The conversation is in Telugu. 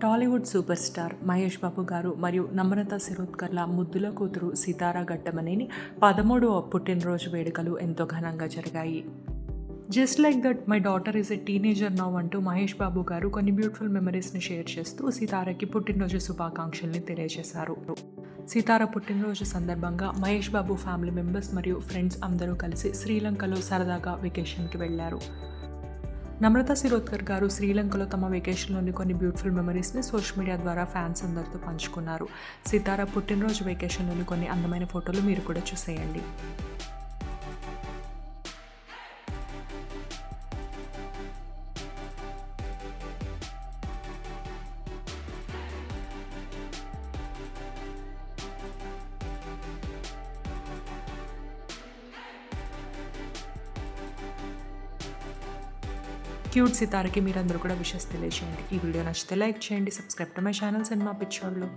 టాలీవుడ్ సూపర్ స్టార్ మహేష్ బాబు గారు మరియు నమ్రత శిరోద్కర్ల ముద్దుల కూతురు సితారా ఘట్టమనేని 13వ పుట్టినరోజు వేడుకలు ఎంతో ఘనంగా జరిగాయి. Just like that my daughter is a teenager now అంటూ మహేష్ బాబు గారు కొన్ని బ్యూటిఫుల్ మెమరీస్ని షేర్ చేస్తూ సితారకి పుట్టినరోజు శుభాకాంక్షల్ని తెలియజేశారు. సితార పుట్టినరోజు సందర్భంగా మహేష్ బాబు ఫ్యామిలీ మెంబర్స్ మరియు ఫ్రెండ్స్ అందరూ కలిసి శ్రీలంకలో సరదాగా వెకేషన్కి వెళ్లారు. నమ్రత శిరోద్కర్ గారు శ్రీలంకలో తమ వెకేషన్లోని కొన్ని బ్యూటిఫుల్ మెమరీస్ని సోషల్ మీడియా ద్వారా ఫ్యాన్స్ అందరితో పంచుకున్నారు. సితార పుట్టినరోజు వెకేషన్లోని కొన్ని అందమైన ఫోటోలు మీరు కూడా చూసేయండి. క్యూట్ సితారకి మీరందరూ కూడా విషెస్ తెలియజేయండి. ఈ వీడియో నచ్చితే లైక్ చేయండి. Subscribe to my channel cinema పిచ్చోళ్ళు.